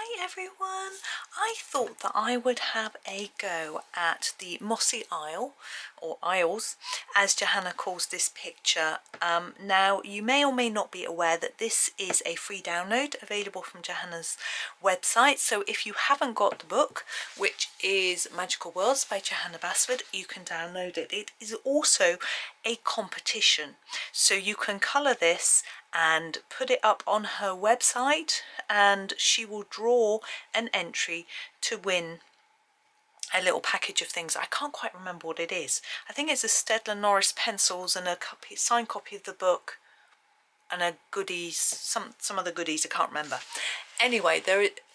Hi everyone! I thought that I would have a go at the Mossy Isle, or Isles, as Johanna calls this picture. Now, you may or may not be aware that this is a free download available from Johanna's website. So if you haven't got the book, which is Magical Worlds by Johanna Basford, you can download it. It is also a competition. So you can colour this and put it up on her website, and she will draw an entry to win a little package of things. I can't quite remember what it is. I think it's a Stedler Norris pencils and a signed copy of the book and a goodies, some other goodies, I can't remember. Anyway,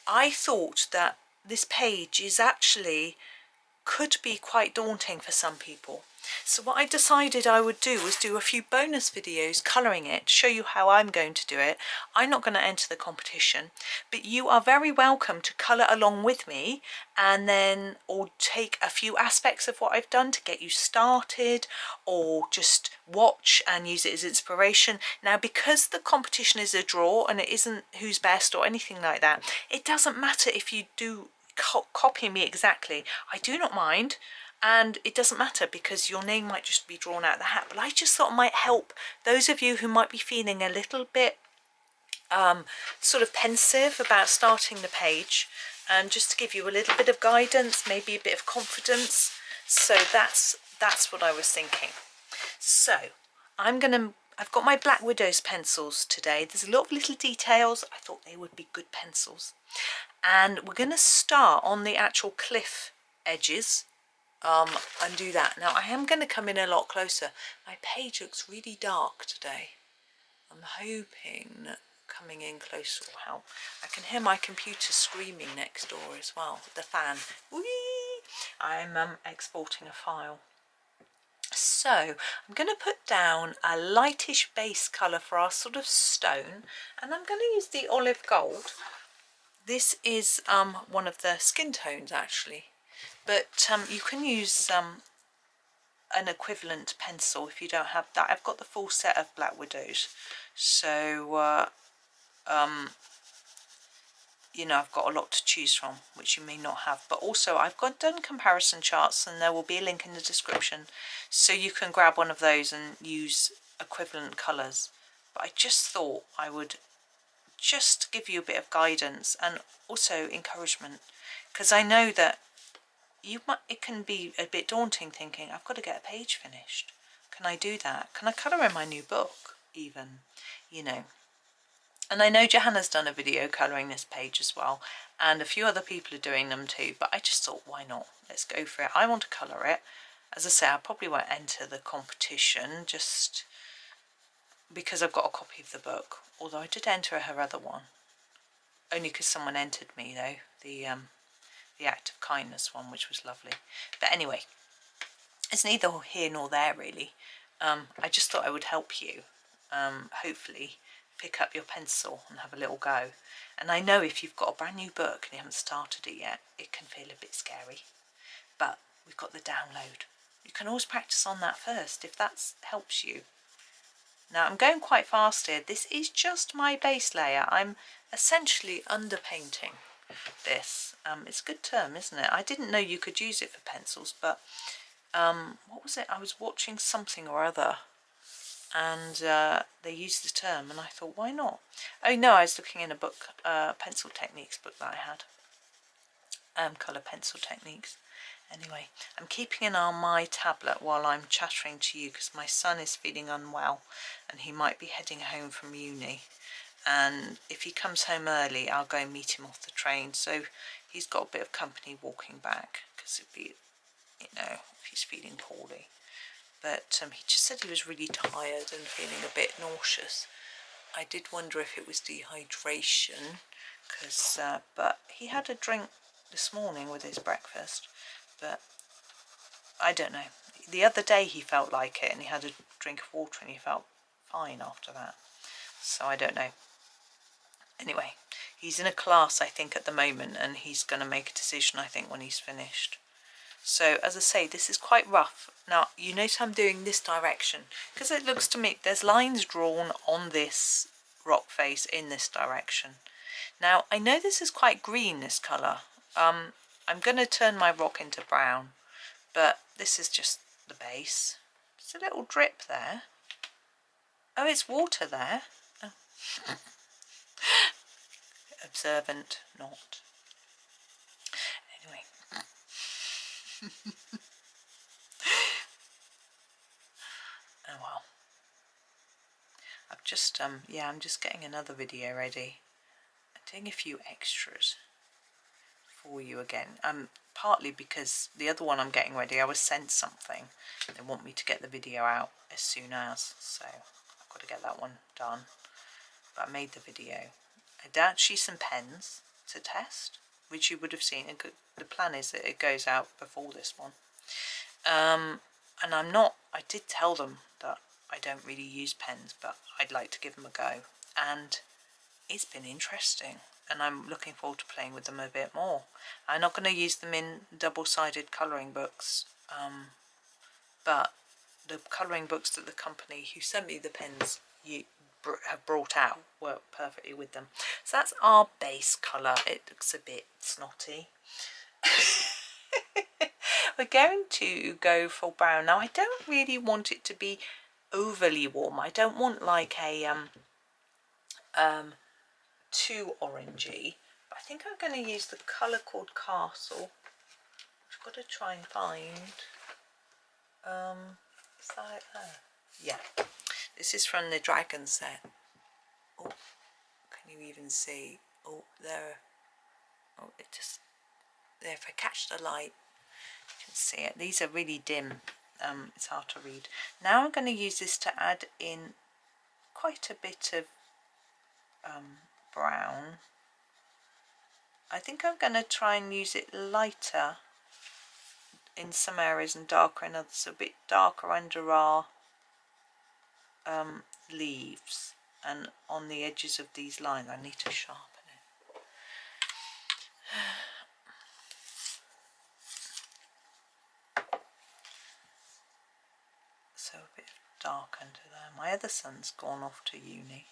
I thought that this page is actually could be quite daunting for some people. So what I decided I would do was do a few bonus videos colouring it, show you how I'm going to do it. I'm not going to enter the competition, but you are very welcome to colour along with me, and then or take a few aspects of what I've done to get you started, or just watch and use it as inspiration. Now, because the competition is a draw and it isn't who's best or anything like that, it doesn't matter if you do copy me exactly. I do not mind, and it doesn't matter because your name might just be drawn out of the hat. But I just thought it might help those of you who might be feeling a little bit sort of pensive about starting the page, and just to give you a little bit of guidance, maybe a bit of confidence. So that's what I was thinking. So I've got my Black Widow's pencils today. There's a lot of little details. I thought they would be good pencils. And we're going to start on the actual cliff edges and do that. Now, I am going to come in a lot closer. My page looks really dark today. I'm hoping that coming in closer will help. I can hear my computer screaming next door as well, the fan. Whee! I'm exporting a file. So I'm going to put down a lightish base colour for our sort of stone, and I'm going to use the olive gold. This is one of the skin tones actually, but you can use an equivalent pencil if you don't have that. I've got the full set of Black Widows, so you know, I've got a lot to choose from, which you may not have. But also I've done comparison charts, and there will be a link in the description, so you can grab one of those and use equivalent colours. But I just thought I would just give you a bit of guidance and also encouragement, because I know that it can be a bit daunting thinking, I've got to get a page finished. Can I do that? Can I colour in my new book even? You know. And I know Johanna's done a video colouring this page as well, and a few other people are doing them too, but I just thought, why not? Let's go for it. I want to colour it. As I say, I probably won't enter the competition just because I've got a copy of the book, although I did enter her other one, only because someone entered me though, the act of kindness one, which was lovely. But anyway, it's neither here nor there really. I just thought I would help you, hopefully pick up your pencil and have a little go. And I know if you've got a brand new book and you haven't started it yet, it can feel a bit scary, but we've got the download. You can always practice on that first if that helps you. Now, I'm going quite fast here. This is just my base layer. I'm essentially underpainting this. It's a good term, isn't it? I didn't know you could use it for pencils, but what was it? I was watching something or other, and they used the term, and I thought, why not? Oh no, I was looking in a book, pencil techniques book that I had, colour pencil techniques. Anyway, I'm keeping an eye on my tablet while I'm chattering to you, because my son is feeling unwell and he might be heading home from uni, and if he comes home early I'll go and meet him off the train, so he's got a bit of company walking back, because it'd be, you know, if he's feeling poorly. But he just said he was really tired and feeling a bit nauseous. I did wonder if it was dehydration, because but he had a drink this morning with his breakfast, but I don't know. The other day he felt like it, and he had a drink of water and he felt fine after that, so I don't know. Anyway, he's in a class I think at the moment, and he's going to make a decision I think when he's finished. So as I say, this is quite rough. Now you notice I'm doing this direction because it looks to me there's lines drawn on this rock face in this direction. Now, I know this is quite green, this colour. I'm going to turn my rock into brown, but this is just the base. There's a little drip there. Oh, it's water there. Oh. Observant, not. Anyway. Oh well. I've just, yeah, I'm just getting another video ready. I'm doing a few extras for you again. Partly because the other one I'm getting ready, I was sent something. They want me to get the video out as soon as, so I've got to get that one done. But I made the video. I had actually some pens to test, which you would have seen. The plan is that it goes out before this one. And I did tell them that I don't really use pens, but I'd like to give them a go. And it's been interesting, and I'm looking forward to playing with them a bit more. I'm not going to use them in double-sided colouring books, but the colouring books that the company who sent me the pens have brought out work perfectly with them. So that's our base colour. It looks a bit snotty. We're going to go for brown. Now, I don't really want it to be overly warm. I don't want like a too orangey. But I think I'm going to use the colour called Castle. I've got to try and find. Is that it there? Yeah. This is from the Dragon set. Oh, can you even see? Oh, there. Oh, it just there. If I catch the light, you can see it. These are really dim. It's hard to read. Now I'm going to use this to add in quite a bit of brown. I think I'm going to try and use it lighter in some areas and darker in others. A bit darker under our leaves and on the edges of these lines. I need to sharpen it. So a bit dark under there. My other son's gone off to uni.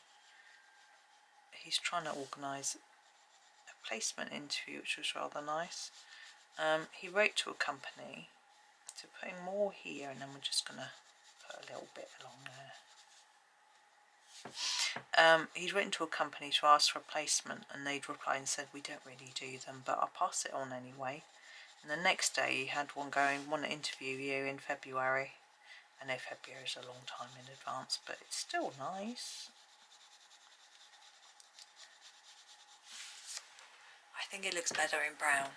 He's trying to organise a placement interview, which was rather nice. He wrote to a company to putting more here, and then we're just going to put a little bit along there. He'd written to a company to ask for a placement, and they'd replied and said, we don't really do them, but I'll pass it on anyway. And the next day he had one going, want to interview you in February. I know February is a long time in advance, but it's still nice. I think it looks better in brown.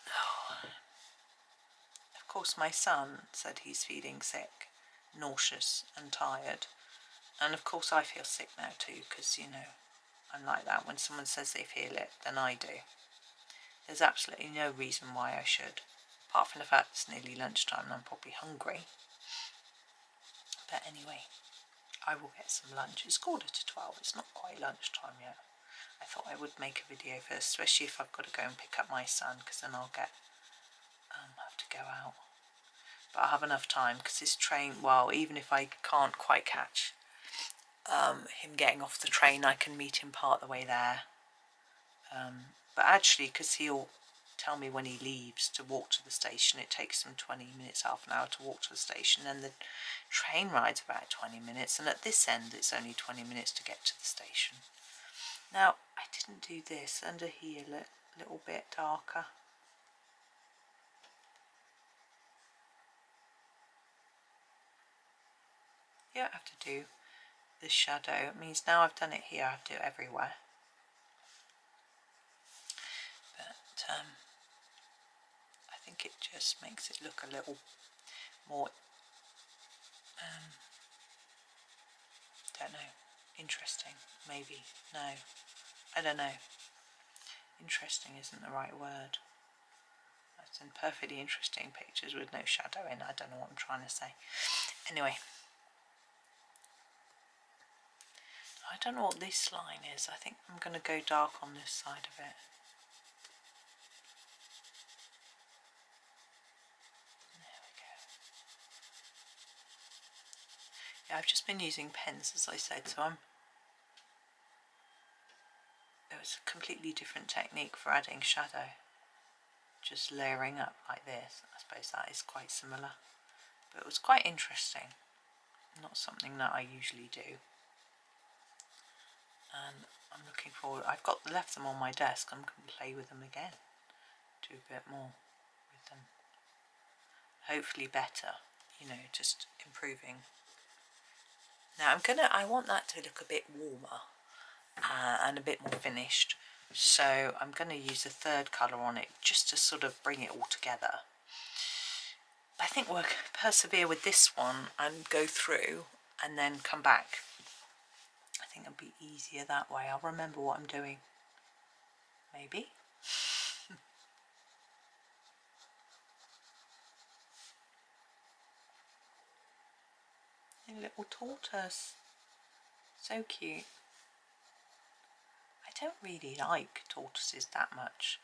Oh. Of course, my son said he's feeling sick, nauseous and tired. And of course I feel sick now too, because, you know, I'm like that. When someone says they feel it, then I do. There's absolutely no reason why I should. Apart from the fact it's nearly lunchtime and I'm probably hungry. But anyway, I will get some lunch. It's 11:45, it's not quite lunchtime yet. I thought I would make a video first, especially if I've got to go and pick up my son, because then I'll have to go out. But I'll have enough time, because this train, well, even if I can't quite catch him getting off the train, I can meet him part of the way there. But actually, because he'll tell me when he leaves to walk to the station, it takes him 20 minutes, half an hour to walk to the station, and the train ride's about 20 minutes, and at this end it's only 20 minutes to get to the station. Now, I didn't do this under here a little bit darker. You don't have to do the shadow. It means now I've done it here, I have to do it everywhere. But I think it just makes it look a little more, don't know, interesting, maybe. No, I don't know. Interesting isn't the right word. I've done perfectly interesting pictures with no shadow in. I don't know what I'm trying to say. Anyway, I don't know what this line is. I think I'm going to go dark on this side of it. There we go. Yeah, I've just been using pens, as I said, so I'm it's a completely different technique for adding shadow. Just layering up like this. I suppose that is quite similar. But it was quite interesting. Not something that I usually do. And I'm looking forward. I've left them on my desk. I'm going to play with them again. Do a bit more with them. Hopefully better. You know, just improving. Now I want that to look a bit warmer and a bit more finished. So I'm going to use a third colour on it just to sort of bring it all together. I think we'll persevere with this one and go through and then come back. I think it'll be easier that way. I'll remember what I'm doing. Maybe. A little tortoise. So cute. I don't really like tortoises that much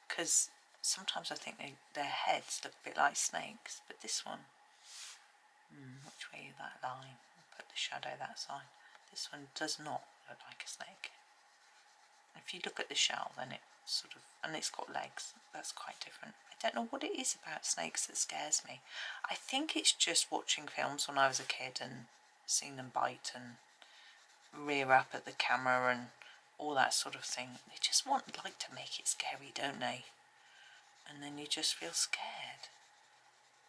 because sometimes I think their heads look a bit like snakes, but this one, which way is that line? I'll put the shadow that side. This one does not look like a snake. If you look at the shell, then it sort of, and it's got legs, that's quite different. I don't know what it is about snakes that scares me. I think it's just watching films when I was a kid and seeing them bite and rear up at the camera and all that sort of thing. They just like to make it scary, don't they? And then you just feel scared.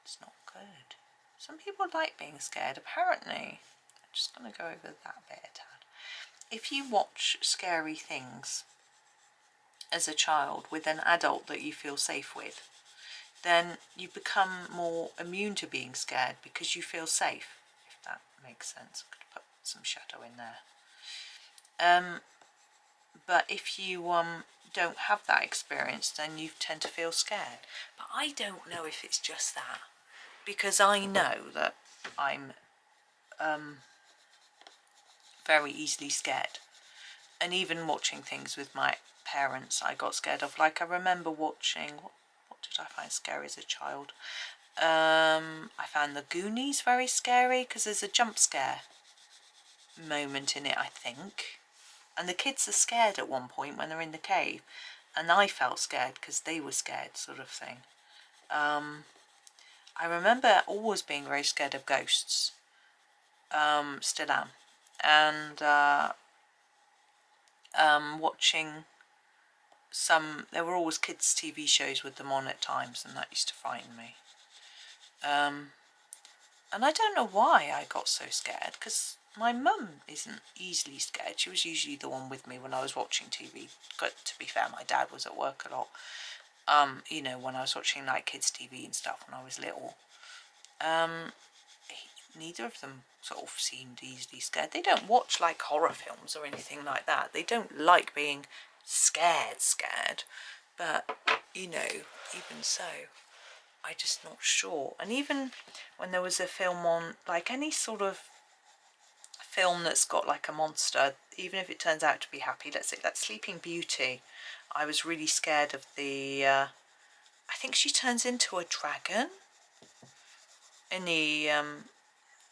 It's not good. Some people like being scared, apparently. I'm just going to go over that bit a tad. If you watch scary things as a child with an adult that you feel safe with, then you become more immune to being scared because you feel safe, if that makes sense. I could put some shadow in there. But if you don't have that experience, then you tend to feel scared. But I don't know if it's just that, because I know that I'm very easily scared. And even watching things with my parents I got scared of. Like I remember watching, what did I find scary as a child? I found the Goonies very scary because there's a jump scare moment in it, I think. And the kids are scared at one point when they're in the cave. And I felt scared because they were scared, sort of thing. I remember always being very scared of ghosts. Still am. And watching there were always kids' TV shows with them on at times, and that used to frighten me. And I don't know why I got so scared, because my mum isn't easily scared. She was usually the one with me when I was watching TV. But to be fair, my dad was at work a lot. You know, when I was watching like kids' TV and stuff when I was little. Neither of them sort of seemed easily scared. They don't watch like horror films or anything like that. They don't like being scared. But, you know, even so, I'm just not sure. And even when there was a film on, like any sort of film that's got like a monster, even if it turns out to be happy, let's say that Sleeping Beauty, I was really scared of the, I think she turns into a dragon in the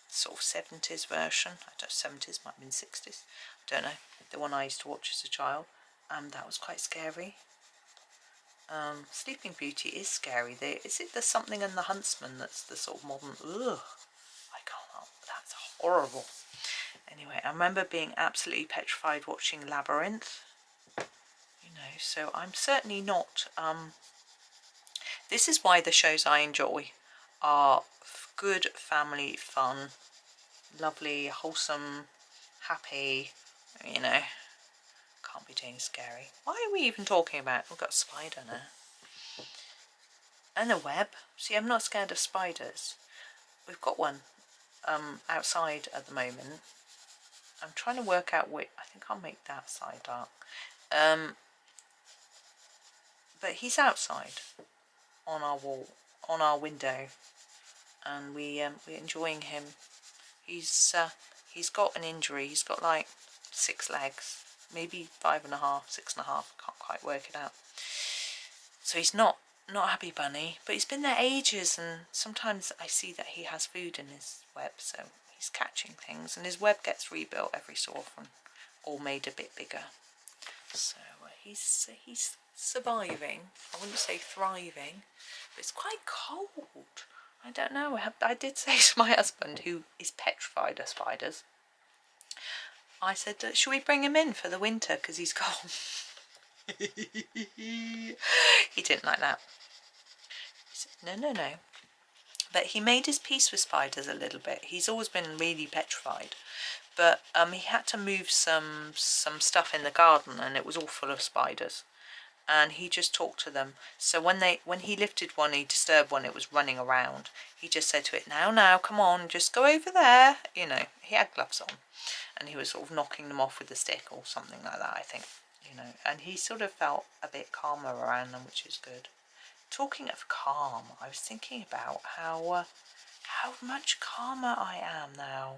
sort of 70s version. I don't know, 70s, might have been 60s, I don't know. The one I used to watch as a child, that was quite scary. Sleeping Beauty is scary. Is it the Something and the Huntsman that's the sort of modern, ugh, I can't, that's horrible. Anyway, I remember being absolutely petrified watching Labyrinth, you know, so I'm certainly not, this is why the shows I enjoy are good family fun, lovely, wholesome, happy, you know, can't be doing scary. Why are we even talking about, we've got a spider now. And a web. See, I'm not scared of spiders. We've got one outside at the moment. I'm trying to work out which, I think I'll make that side dark. But he's outside on our wall, on our window, and we're enjoying him. He's got an injury. He's got like 6 legs, maybe 5.5, 6.5. Can't quite work it out. So he's not a happy bunny, but he's been there ages, and sometimes I see that he has food in his web, so he's catching things, and his web gets rebuilt every so often, or made a bit bigger. So he's surviving. I wouldn't say thriving, but it's quite cold. I don't know. I did say to my husband, who is petrified of spiders, I said, should we bring him in for the winter because he's cold? He didn't like that. He said, no, no, no. But he made his peace with spiders a little bit. He's always been really petrified. But he had to move some stuff in the garden, and it was all full of spiders. And he just talked to them. So when he lifted one, he disturbed one, it was running around. He just said to it, now, come on, just go over there. You know, he had gloves on, and he was sort of knocking them off with a stick or something like that, I think. You know, and he sort of felt a bit calmer around them, which is good. Talking of calm, I was thinking about how much calmer I am now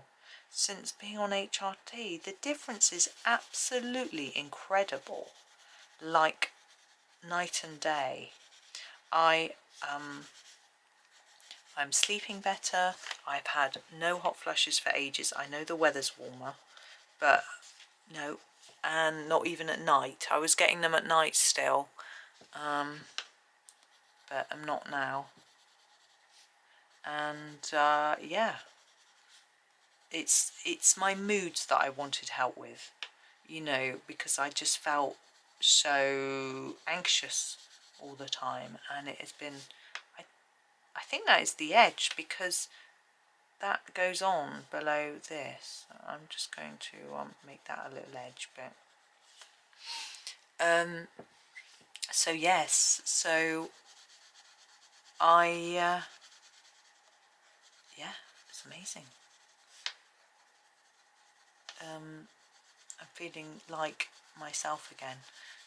since being on HRT. The difference is absolutely incredible, like night and day. I'm sleeping better. I've had no hot flushes for ages. I know the weather's warmer, but no, and not even at night. I was getting them at night still, but I'm not now. And yeah, it's my moods that I wanted help with, you know, because I just felt so anxious all the time, and it has been, I think that is the edge, because that goes on below this. I'm just going to make that a little edge bit. So yes, so yeah, it's amazing. I'm feeling like myself again.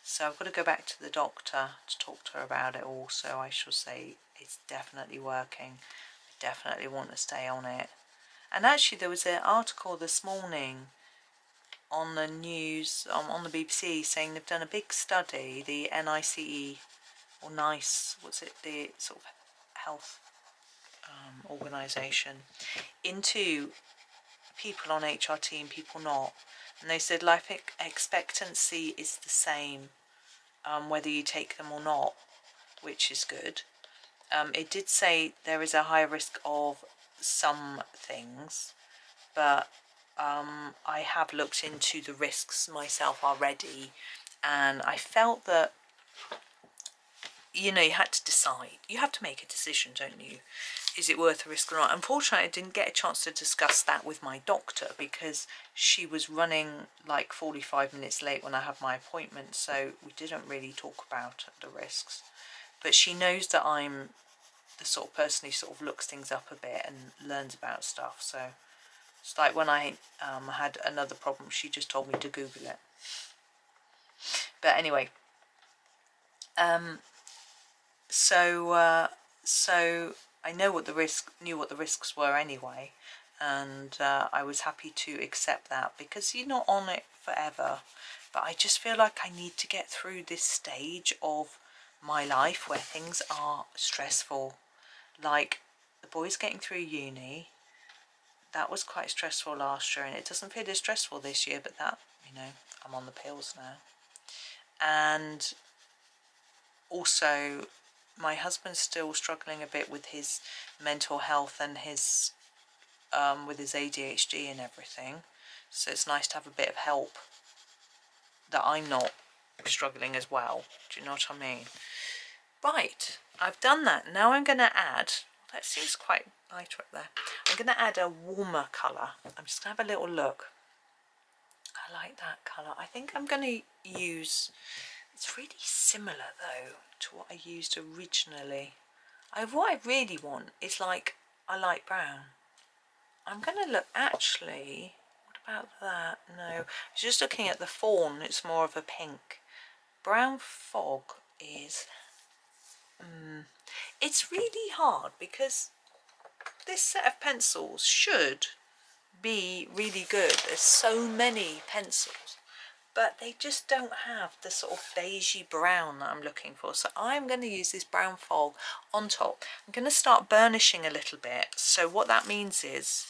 So I've got to go back to the doctor to talk to her about it all. So I shall say it's definitely working. I definitely want to stay on it. And actually there was an article this morning on the news, on the BBC, saying they've done a big study, the NICE, or NICE, what's it, the sort of health organisation, into people on HRT and people not. And they said life expectancy is the same whether you take them or not, which is good. It did say there is a high risk of some things, but I have looked into the risks myself already, and I felt that, you know, you had to decide. You have to make a decision, don't you? Is it worth the risk or not? Unfortunately, I didn't get a chance to discuss that with my doctor because she was running like 45 minutes late when I had my appointment, so we didn't really talk about the risks. But she knows that I'm the sort of person who sort of looks things up a bit and learns about stuff. So it's like when I had another problem, she just told me to Google it. But anyway, so I know what knew what the risks were anyway, and I was happy to accept that because you're not on it forever. But I just feel like I need to get through this stage of my life where things are stressful. Like the boys getting through uni, that was quite stressful last year, and it doesn't feel as stressful this year, but that, you know, I'm on the pills now. And also my husband's still struggling a bit with his mental health and his with his ADHD and everything, so it's nice to have a bit of help that I'm not struggling as well. Do you know what I mean? Right, I've done that. Now I'm going to add, that seems quite light up there, I'm going to add a warmer colour. I'm just going to have a little look. I like that colour. I think I'm going to use, it's really similar though to what I used originally. What I really want is like a light brown. I'm going to look, actually, what about that? No, I was just looking at the fawn, it's more of a pink. Brown fog is, it's really hard because this set of pencils should be really good. There's so many pencils, but they just don't have the sort of beigey brown that I'm looking for. So I'm going to use this brown fog on top. I'm going to start burnishing a little bit. So what that means is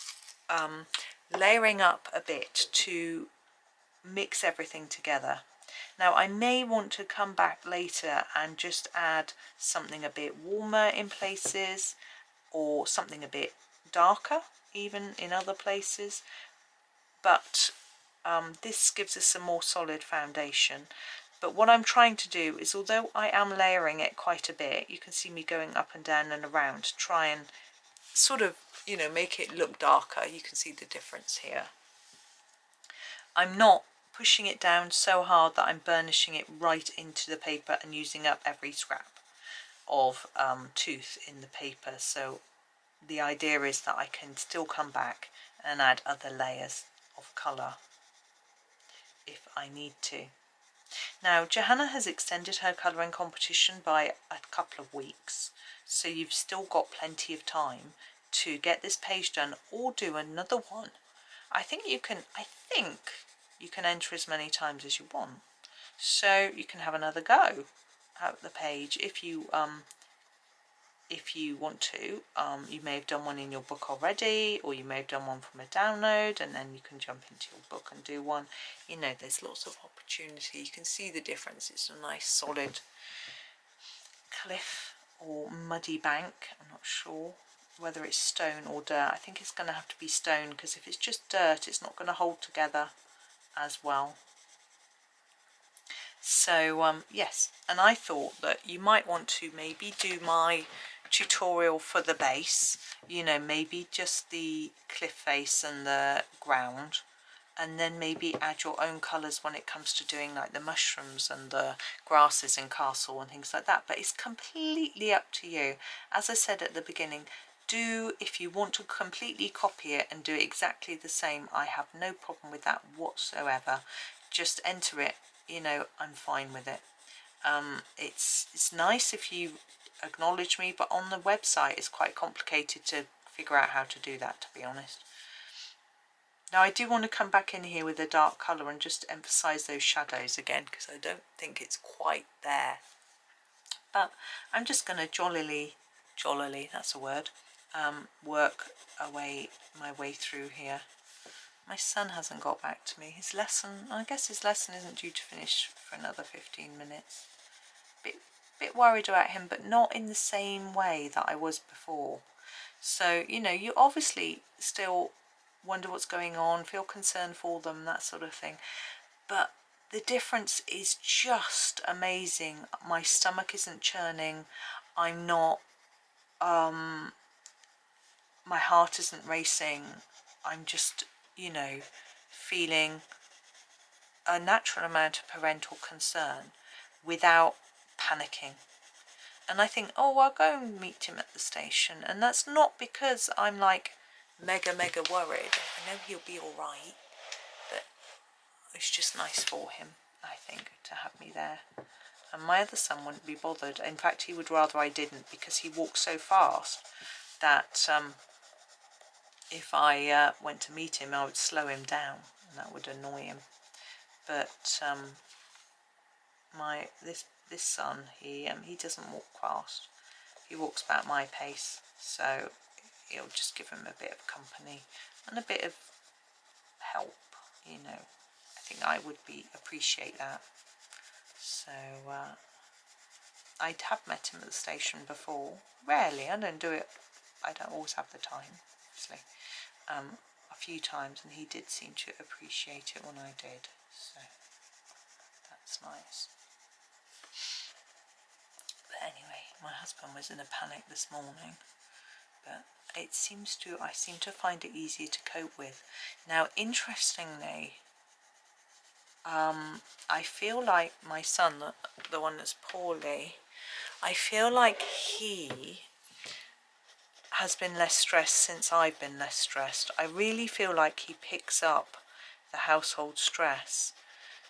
layering up a bit to mix everything together. Now I may want to come back later and just add something a bit warmer in places, or something a bit darker even in other places, but this gives us a more solid foundation. But what I'm trying to do is, although I am layering it quite a bit, you can see me going up and down and around to try and sort of, you know, make it look darker. You can see the difference here. I'm not pushing it down so hard that I'm burnishing it right into the paper and using up every scrap of tooth in the paper. So the idea is that I can still come back and add other layers of colour if I need to. Now Johanna has extended her colouring competition by a couple of weeks, so you've still got plenty of time to get this page done or do another one. I think you can enter as many times as you want, so you can have another go at the page if you want to. You may have done one in your book already, or you may have done one from a download, and then you can jump into your book and do one. You know, there's lots of opportunity. You can see the difference. It's a nice solid cliff or muddy bank. I'm not sure whether it's stone or dirt. I think it's going to have to be stone, because if it's just dirt, it's not going to hold together as well. So yes, and I thought that you might want to maybe do my tutorial for the base, you know, maybe just the cliff face and the ground, and then maybe add your own colours when it comes to doing like the mushrooms and the grasses in castle and things like that. But it's completely up to you. As I said at the beginning, if you want to completely copy it and do exactly the same, I have no problem with that whatsoever. Just enter it, you know, I'm fine with it. It's nice if you acknowledge me, but on the website it's quite complicated to figure out how to do that, to be honest. Now I do want to come back in here with a dark colour and just emphasise those shadows again, because I don't think it's quite there. But I'm just going to jollily, that's a word, work my way through here. My son hasn't got back to me. His lesson, I guess his lesson isn't due to finish for another 15 minutes. Bit worried about him, but not in the same way that I was before. So, you know, you obviously still wonder what's going on, feel concerned for them, that sort of thing. But the difference is just amazing. My stomach isn't churning. I'm not, my heart isn't racing. I'm just, you know, feeling a natural amount of parental concern without panicking. And I think, oh, I'll go and meet him at the station. And that's not because I'm like mega worried. I know he'll be all right, but it's just nice for him, I think, to have me there. And my other son wouldn't be bothered. In fact, he would rather I didn't, because he walks so fast that if I went to meet him, I would slow him down, and that would annoy him. But this son, he doesn't walk fast. He walks about my pace, so it'll just give him a bit of company and a bit of help, you know. I think I would appreciate that. So I have met him at the station before. Rarely, I don't always have the time, obviously. A few times, and he did seem to appreciate it when I did, so that's nice. But anyway, my husband was in a panic this morning, but I seem to find it easier to cope with. Now, interestingly, I feel like my son, the one that's poorly, I feel like he has been less stressed since I've been less stressed. I really feel like he picks up the household stress.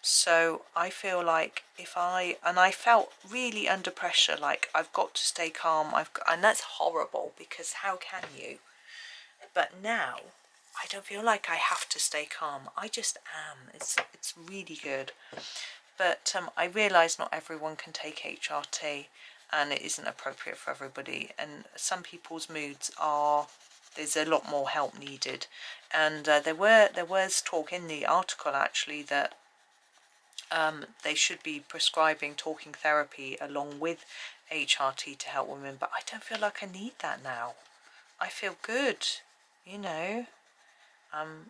So I feel like I felt really under pressure, like I've got to stay calm, and that's horrible, because how can you? But now I don't feel like I have to stay calm. I just am. It's really good. But I realise not everyone can take HRT, and it isn't appropriate for everybody. And some people's moods there's a lot more help needed. And there was talk in the article actually that they should be prescribing talking therapy along with HRT to help women, but I don't feel like I need that now. I feel good, you know.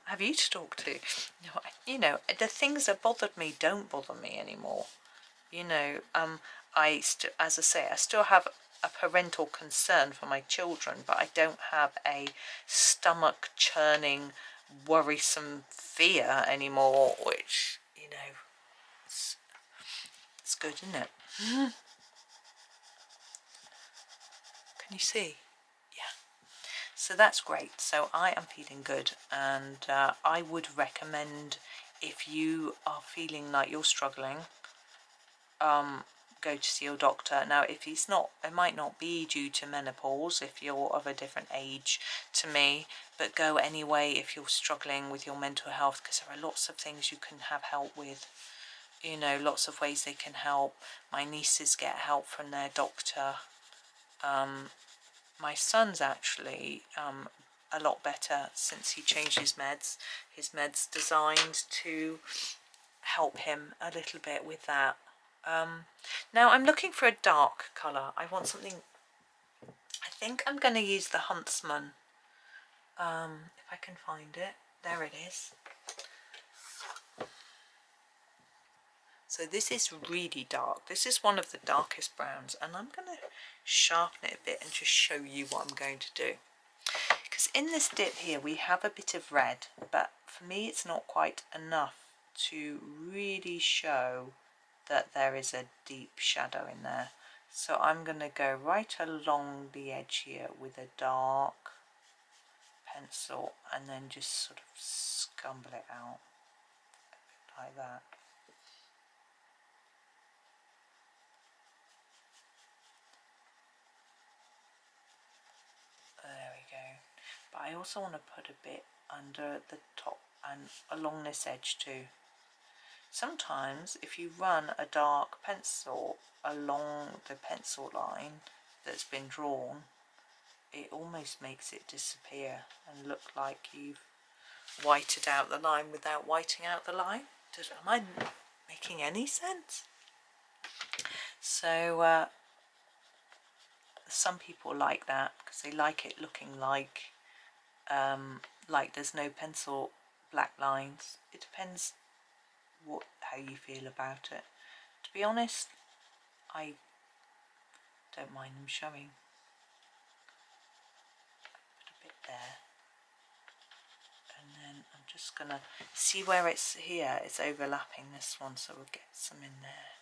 Have you to talk to? No, you know, the things that bothered me don't bother me anymore. You know, as I say, I still have a parental concern for my children, but I don't have a stomach churning, worrisome fear anymore, which, you know, it's good, isn't it? Can you see? Yeah. So that's great. So I am feeling good, and I would recommend, if you are feeling like you're struggling, go to see your doctor. Now, if he's not, it might not be due to menopause if you're of a different age to me, but go anyway if you're struggling with your mental health, because there are lots of things you can have help with. You know, lots of ways they can help. My nieces get help from their doctor. My son's actually a lot better since he changed his meds. His meds designed to help him a little bit with that. Now I'm looking for a dark colour. I want something, I think I'm going to use the Huntsman, if I can find it. There it is. So this is really dark. This is one of the darkest browns, and I'm going to sharpen it a bit and just show you what I'm going to do. Because in this dip here we have a bit of red, but for me it's not quite enough to really show that there is a deep shadow in there. So I'm going to go right along the edge here with a dark pencil and then just sort of scumble it out like that. There we go. But I also want to put a bit under the top and along this edge too. Sometimes if you run a dark pencil along the pencil line that's been drawn, it almost makes it disappear and look like you've whited out the line without whiting out the line. Am I making any sense? So some people like that because they like it looking like there's no pencil black lines. It depends how you feel about it. To be honest, I don't mind them showing. Put a bit there, and then I'm just gonna see where it's here. It's overlapping this one, so we'll get some in there.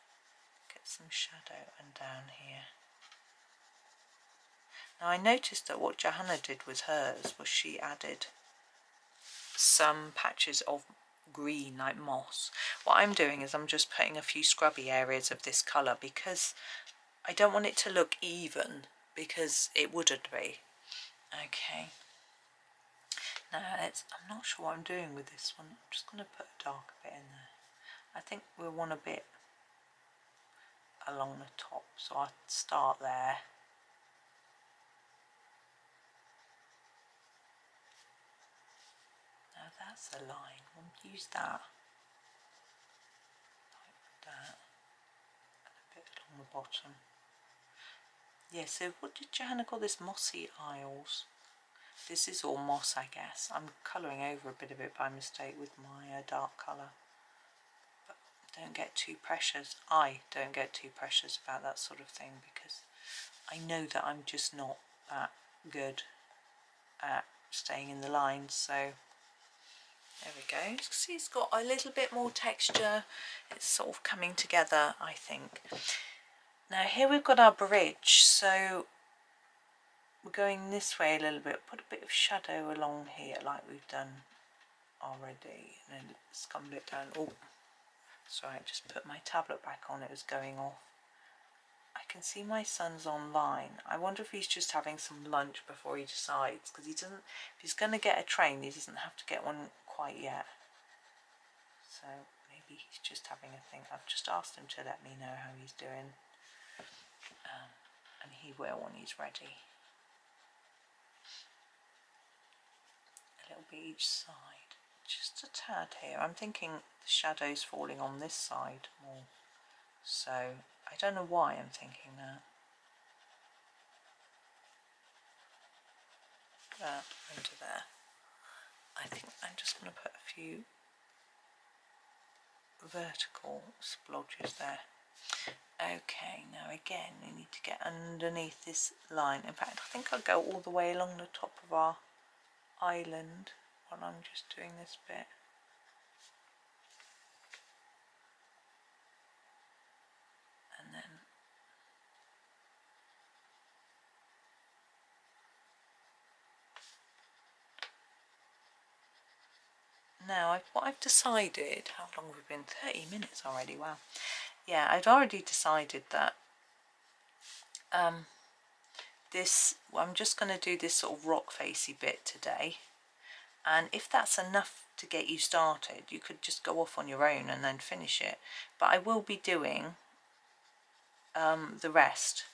Get some shadow and down here. Now I noticed that what Johanna did with hers was she added some patches of green like moss. What I'm doing is I'm just putting a few scrubby areas of this colour because I don't want it to look even, because it wouldn't be. Okay. Now I'm not sure what I'm doing with this one. I'm just going to put a darker bit in there. I think we'll want a bit along the top, so I'll start there. Now that's a line. We'll use that. Like that. And a bit along the bottom. Yeah, so what did Johanna call this? Mossy Isles. This is all moss, I guess. I'm colouring over a bit of it by mistake with my dark colour. But don't get too precious. I don't get too precious about that sort of thing because I know that I'm just not that good at staying in the lines. So there we go. See, it's got a little bit more texture. It's sort of coming together, I think. Now here we've got our bridge, so we're going this way a little bit. Put a bit of shadow along here like we've done already, and then scumble it down. Oh, sorry, I just put my tablet back on, it was going off. I can see my son's online. I wonder if he's just having some lunch before he decides, because he doesn't, if he's going to get a train, he doesn't have to get one quite yet. So maybe he's just having a thing. I've just asked him to let me know how he's doing. And he will when he's ready. A little bit each side, just a tad here. I'm thinking the shadow's falling on this side more, so I don't know why I'm thinking that. That into there. I think I'm just going to put a few vertical splodges there. Okay, now again we need to get underneath this line. In fact, I think I'll go all the way along the top of our island while I'm just doing this bit. And then now what I've decided, how long have we been? 30 minutes already, wow. Yeah, I've already decided that I'm just going to do this sort of rock facey bit today, and if that's enough to get you started, you could just go off on your own and then finish it. But I will be doing the rest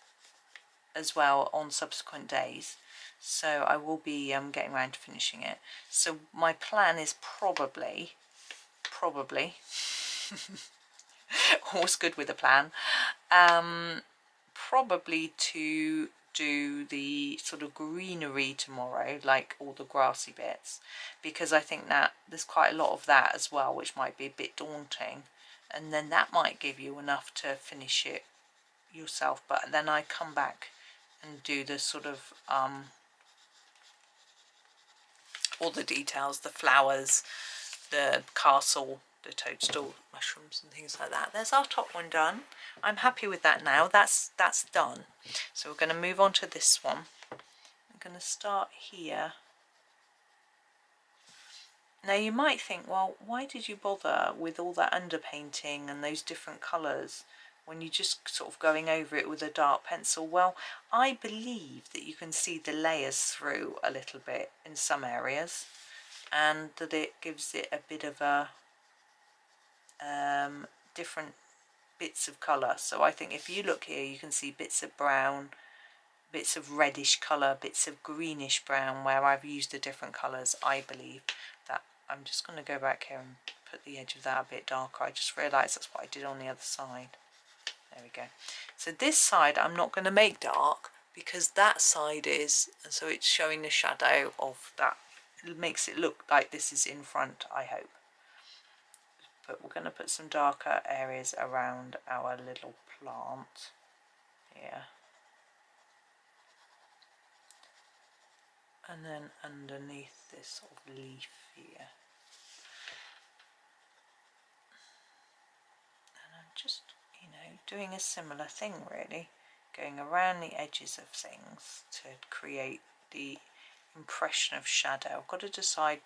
as well on subsequent days, so I will be getting around to finishing it. So my plan is probably always good with a plan, probably to do the sort of greenery tomorrow, like all the grassy bits, because I think that there's quite a lot of that as well, which might be a bit daunting, and then that might give you enough to finish it yourself. But then I come back and do the sort of all the details, the flowers, the castle, the toadstool mushrooms and things like that. There's our top one done. I'm happy with that now. That's done. So we're going to move on to this one. I'm going to start here. Now you might think, well, why did you bother with all that underpainting and those different colours when you're just sort of going over it with a dark pencil? Well, I believe that you can see the layers through a little bit in some areas, and that it gives it a bit of a different bits of colour. So I think if you look here, you can see bits of brown, bits of reddish colour, bits of greenish brown, where I've used the different colours. I believe that I'm just going to go back here and put the edge of that a bit darker. I just realised that's what I did on the other side. There we go. So this side I'm not going to make dark, because that side is, and so it's showing the shadow of that. It makes it look like this is in front, I hope. But we're going to put some darker areas around our little plant here. And then underneath this sort of leaf here. And I'm just, doing a similar thing really, going around the edges of things to create the impression of shadow. I've got to decide,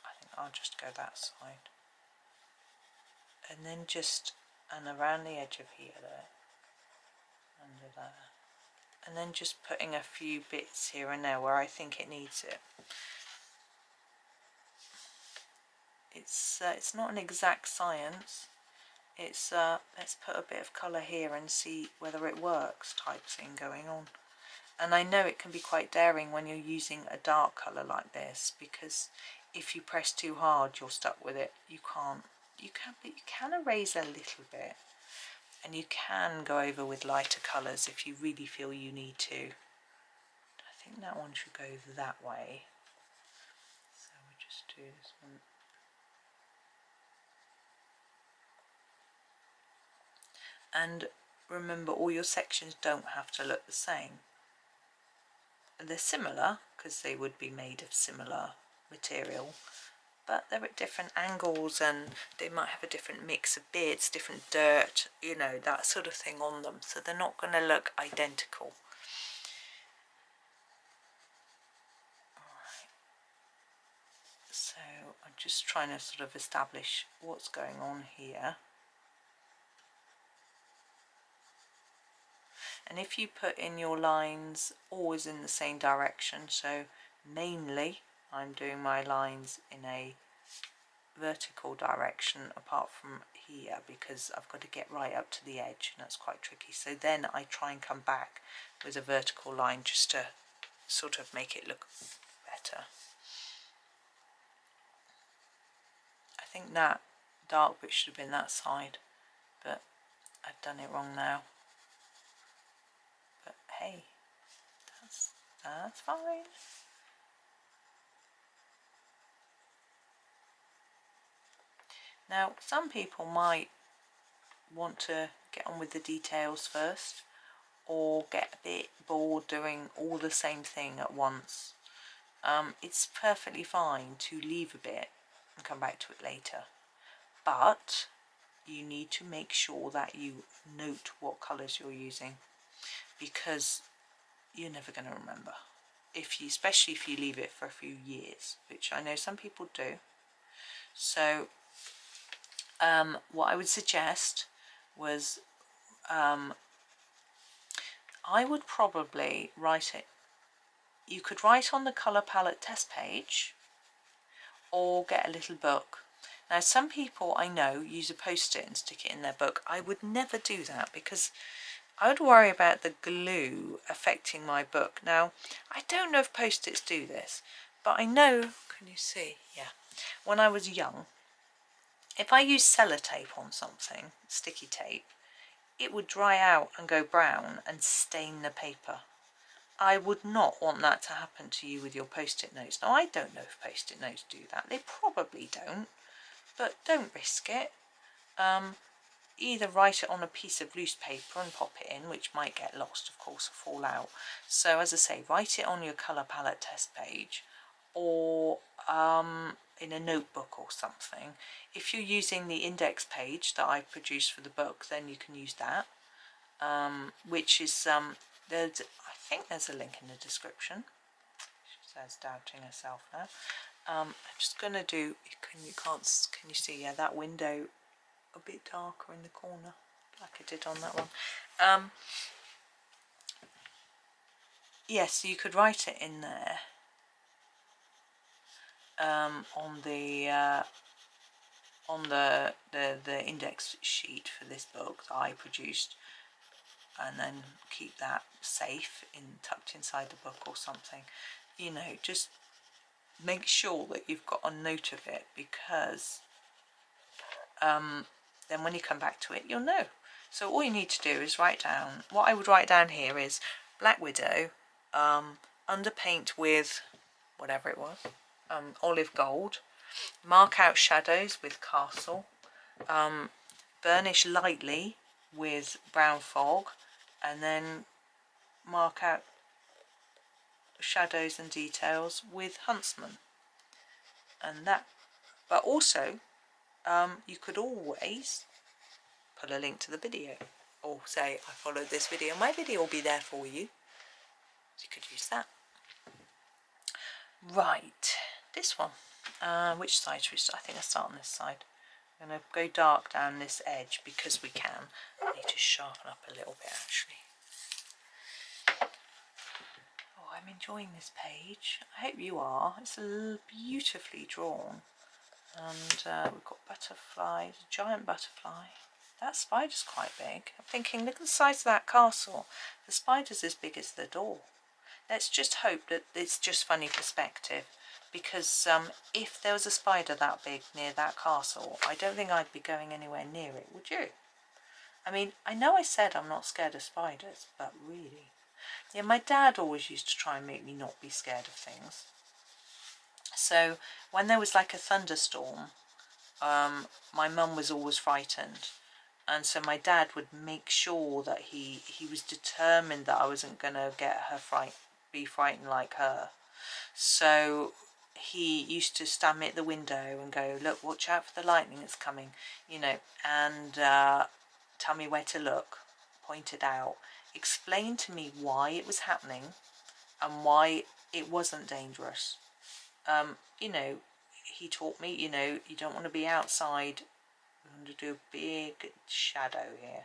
I think I'll just go that side. And then just, and around the edge of here there, under there. And then just putting a few bits here and there where I think it needs it. It's not an exact science. It's let's put a bit of colour here and see whether it works type thing going on. And I know it can be quite daring when you're using a dark colour like this, because if you press too hard you're stuck with it. You can erase a little bit, and you can go over with lighter colours if you really feel you need to. I think that one should go that way. So we'll just do this one. And remember, all your sections don't have to look the same. They're similar because they would be made of similar material, but they're at different angles and they might have a different mix of bits, different dirt, that sort of thing on them, so they're not going to look identical. Alright, so I'm just trying to sort of establish what's going on here. And if you put in your lines always in the same direction, so mainly I'm doing my lines in a vertical direction apart from here, because I've got to get right up to the edge and that's quite tricky. So then I try and come back with a vertical line just to sort of make it look better. think that dark bit should have been that side, but I've done it wrong now. But hey, that's fine. Now, some people might want to get on with the details first, or get a bit bored doing all the same thing at once. It's perfectly fine to leave a bit and come back to it later, but you need to make sure that you note what colours you're using, because you're never going to remember, especially if you leave it for a few years, which I know some people do. So what I would suggest was I would probably write it. You could write on the colour palette test page, or get a little book. Now, some people I know use a post-it and stick it in their book. I would never do that, because I would worry about the glue affecting my book. Now, I don't know if post-its do this, but I know, can you see? Yeah. When I was young, if I used sellotape on something, sticky tape, it would dry out and go brown and stain the paper. I would not want that to happen to you with your post-it notes. Now, I don't know if post-it notes do that. They probably don't, but don't risk it. Either write it on a piece of loose paper and pop it in, which might get lost, of course, or fall out. So, as I say, write it on your colour palette test page, or in a notebook or something. If you're using the index page that I produced for the book, then you can use that, which is I think there's a link in the description. She says, doubting herself now. I'm just going to do, can you see, yeah, that window a bit darker in the corner, like I did on that one. Yes, so you could write it in there on the index sheet for this book that I produced, and then keep that safe tucked inside the book or something. You know, just make sure that you've got a note of it, because then when you come back to it, you'll know. So all you need to do is write down, what I would write down here is Black Widow, underpaint with whatever it was, olive gold, mark out shadows with Castle, burnish lightly with brown fog, and then mark out shadows and details with Huntsman. And that, but also you could always put a link to the video, or say I followed this video, my video will be there for you, so you could use that. Right, this one, which side should we start? I think I start on this side. I'm going to go dark down this edge because we can. I need to sharpen up a little bit actually. Oh, I'm enjoying this page. I hope you are. It's beautifully drawn. And we've got butterflies, a giant butterfly. That spider's quite big. I'm thinking, look at the size of that castle. The spider's as big as the door. Let's just hope that it's just funny perspective, because if there was a spider that big near that castle, I don't think I'd be going anywhere near it, would you? I mean, I know I said I'm not scared of spiders, but really. Yeah, my dad always used to try and make me not be scared of things. So when there was like a thunderstorm, my mum was always frightened, and so my dad would make sure that he was determined that I wasn't going to get her be frightened like her. So he used to stand me at the window and go, look, watch out for the lightning that's coming, you know, and tell me where to look, point it out, explain to me why it was happening and why it wasn't dangerous. You know, he taught me, you know, you don't want to be outside. We're going to do a big shadow here.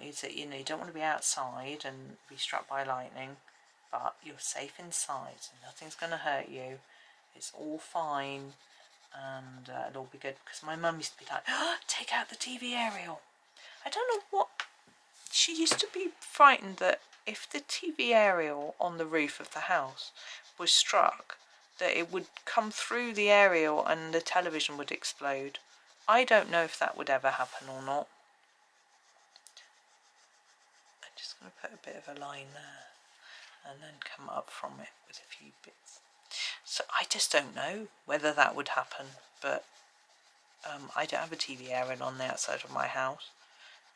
He said, you know, you don't want to be outside and be struck by lightning, but you're safe inside, so nothing's going to hurt you. It's all fine, and it'll all be good. Because my mum used to be like, oh, take out the TV aerial. I don't know what, she used to be frightened that if the TV aerial on the roof of the house was struck, that it would come through the aerial and the television would explode. I don't know if that would ever happen or not. I'm just going to put a bit of a line there and then come up from it with a few bits. So I just don't know whether that would happen, but I don't have a TV aerial on the outside of my house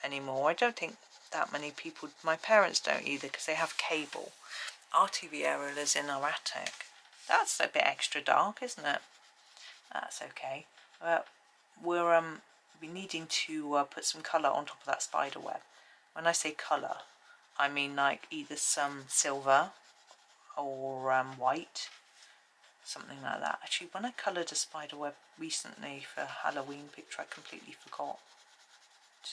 anymore. I don't think that many people, my parents don't either, because they have cable. Our TV aerial is in our attic. That's a bit extra dark, isn't it? That's okay. We're be needing to put some colour on top of that spider web. When I say colour, I mean like either some silver or white, something like that. Actually, when I coloured a spider web recently for a Halloween picture, I completely forgot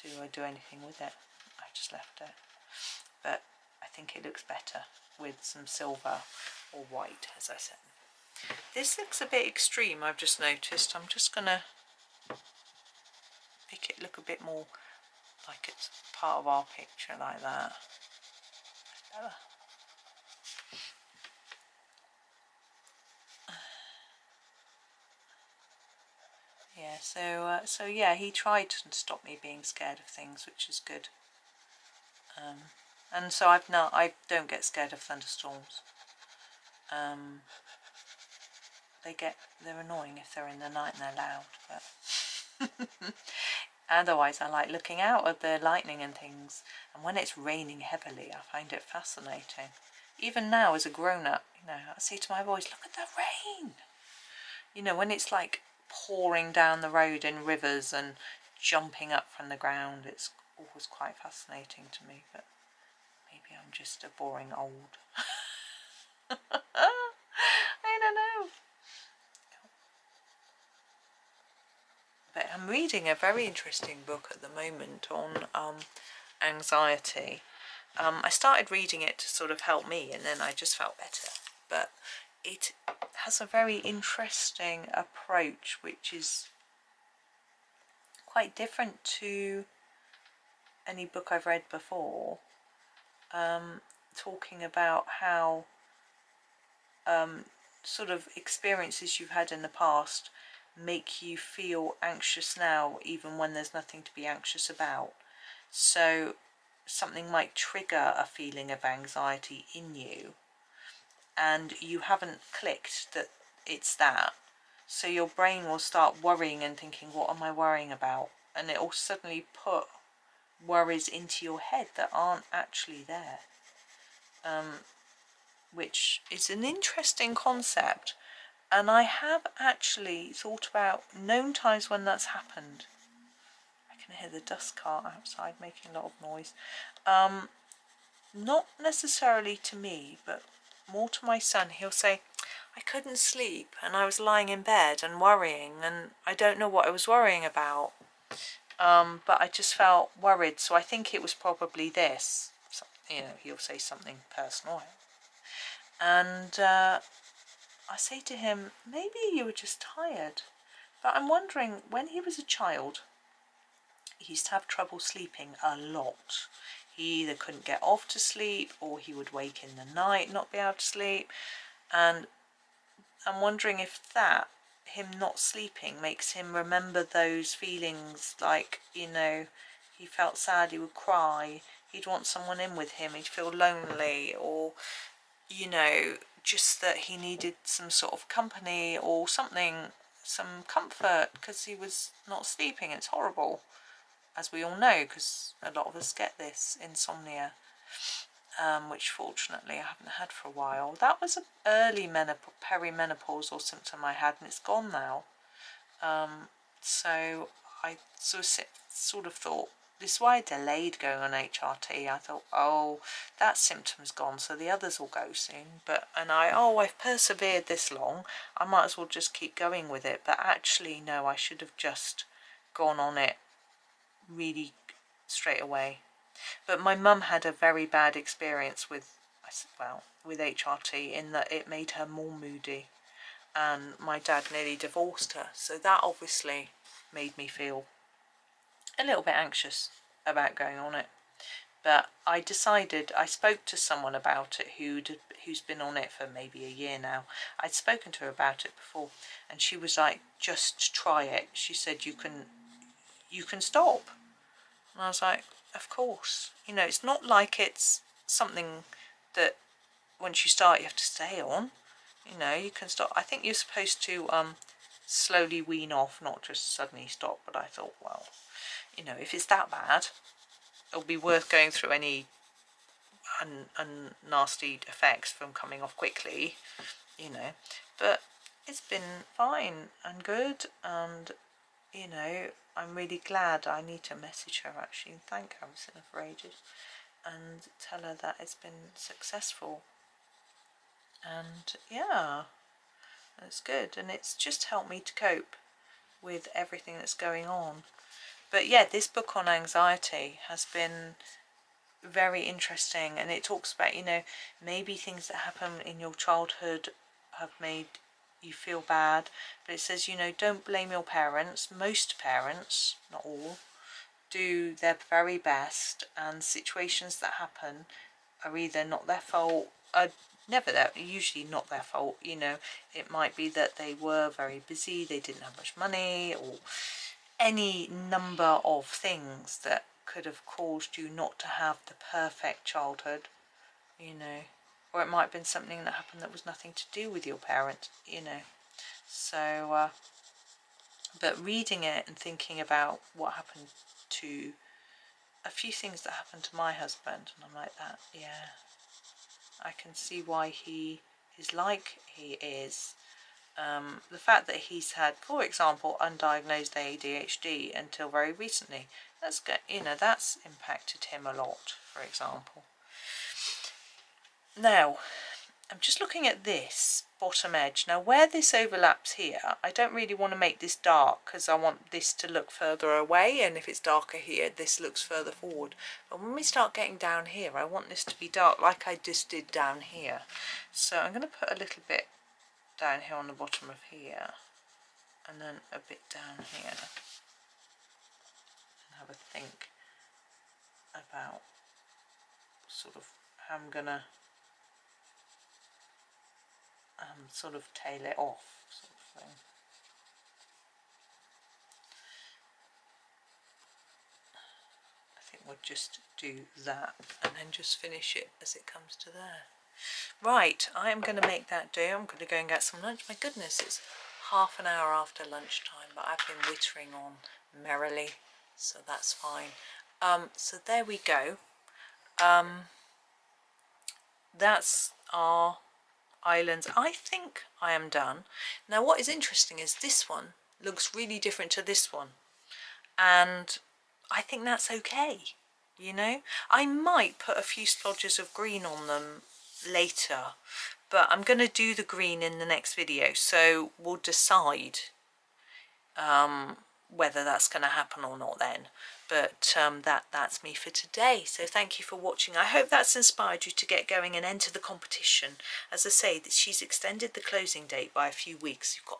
to do anything with it. I just left it. But I think it looks better with some silver or white, as I said. This looks a bit extreme, I've just noticed. I'm just going to make it look a bit more like it's part of our picture, like that. Yeah, so yeah, he tried to stop me being scared of things, which is good. And so I don't get scared of thunderstorms. They're annoying if they're in the night and they're loud, but otherwise I like looking out at the lightning and things. And when it's raining heavily, I find it fascinating. Even now, as a grown-up, you know, I say to my boys, look at the rain. You know, when it's like pouring down the road in rivers and jumping up from the ground, it's always quite fascinating to me, but maybe I'm just a boring old. I don't know. But I'm reading a very interesting book at the moment on anxiety. I started reading it to sort of help me, and then I just felt better. But it has a very interesting approach, which is quite different to any book I've read before, talking about how sort of experiences you've had in the past make you feel anxious now, even when there's nothing to be anxious about. So something might trigger a feeling of anxiety in you, and you haven't clicked that it's that. So your brain will start worrying and thinking, what am I worrying about? And it will suddenly put worries into your head that aren't actually there. Which is an interesting concept. And I have actually thought about known times when that's happened. I can hear the dust cart outside making a lot of noise. Not necessarily to me, but more to my son. He'll say, I couldn't sleep and I was lying in bed and worrying, and I don't know what I was worrying about. But I just felt worried, so I think it was probably this. So, you know, he'll say something personal. And I say to him, maybe you were just tired. But I'm wondering, when he was a child, he used to have trouble sleeping a lot. He either couldn't get off to sleep, or he would wake in the night, not be able to sleep. And I'm wondering if that, him not sleeping, makes him remember those feelings, like, you know, he felt sad, he would cry, he'd want someone in with him, he'd feel lonely, or, you know, just that he needed some sort of company or something, some comfort, because he was not sleeping. It's horrible, as we all know, because a lot of us get this insomnia, which fortunately I haven't had for a while. That was an early perimenopausal symptom I had, and it's gone now. So I sort of thought, this is why I delayed going on HRT. I thought, oh, that symptom's gone, so the others will go soon. I've persevered this long, I might as well just keep going with it. But actually, no, I should have just gone on it really straight away. But my mum had a very bad experience with HRT, in that it made her more moody, and my dad nearly divorced her, so that obviously made me feel a little bit anxious about going on it. But I decided, I spoke to someone about it who's been on it for maybe a year now. I'd spoken to her about it before, and she was like, just try it. She said, you can stop. And I was like, of course. You know, it's not like it's something that once you start you have to stay on. You know, you can stop. I think you're supposed to slowly wean off, not just suddenly stop. But I thought, well, you know, if it's that bad, it'll be worth going through any nasty effects from coming off quickly, you know. But it's been fine and good, and you know, I'm really glad. I need to message her actually and thank her. I've seen her for ages, and tell her that it's been successful. And yeah, it's good, and it's just helped me to cope with everything that's going on. But yeah, this book on anxiety has been very interesting, and it talks about, you know, maybe things that happen in your childhood have made you feel bad, but it says, you know, don't blame your parents. Most parents, not all, do their very best, and situations that happen are either not their fault, usually not their fault, you know. It might be that they were very busy, they didn't have much money, or any number of things that could have caused you not to have the perfect childhood, you know. Or it might have been something that happened that was nothing to do with your parents, you know. So but reading it and thinking about what happened to a few things that happened to my husband, and I'm like, that, yeah, I can see why he is like he is. The fact that he's had, for example, undiagnosed ADHD until very recently, that's good, you know, that's impacted him a lot, for example. Now, I'm just looking at this bottom edge. Now, where this overlaps here, I don't really want to make this dark because I want this to look further away, and if it's darker here, this looks further forward. But when we start getting down here, I want this to be dark like I just did down here. So I'm going to put a little bit down here on the bottom of here, and then a bit down here, and have a think about sort of how I'm going to sort of tail it off, sort of thing. I think we'll just do that and then just finish it as it comes to there. Right, I am going to make that do. I'm going to go and get some lunch. My goodness, it's half an hour after lunchtime, but I've been wittering on merrily, so that's fine. So there we go. That's our islands. I think I am done. Now what is interesting is this one looks really different to this one, and I think that's okay, you know. I might put a few splodges of green on them later, but I'm going to do the green in the next video, so we'll decide whether that's going to happen or not then. But that's me for today. So thank you for watching. I hope that's inspired you to get going and enter the competition. As I say, that she's extended the closing date by a few weeks. You've got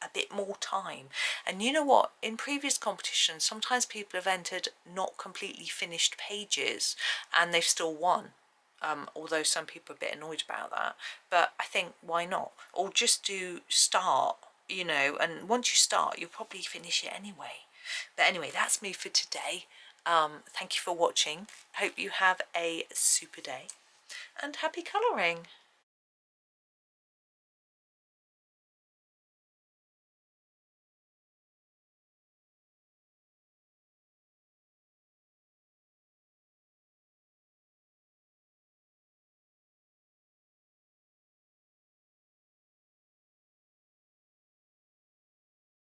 a bit more time. And you know what? In previous competitions, sometimes people have entered not completely finished pages and they've still won. Although some people are a bit annoyed about that. But I think, why not? Or just do start, you know, and once you start, you'll probably finish it anyway. But anyway, that's me for today. Thank you for watching. Hope you have a super day and happy colouring.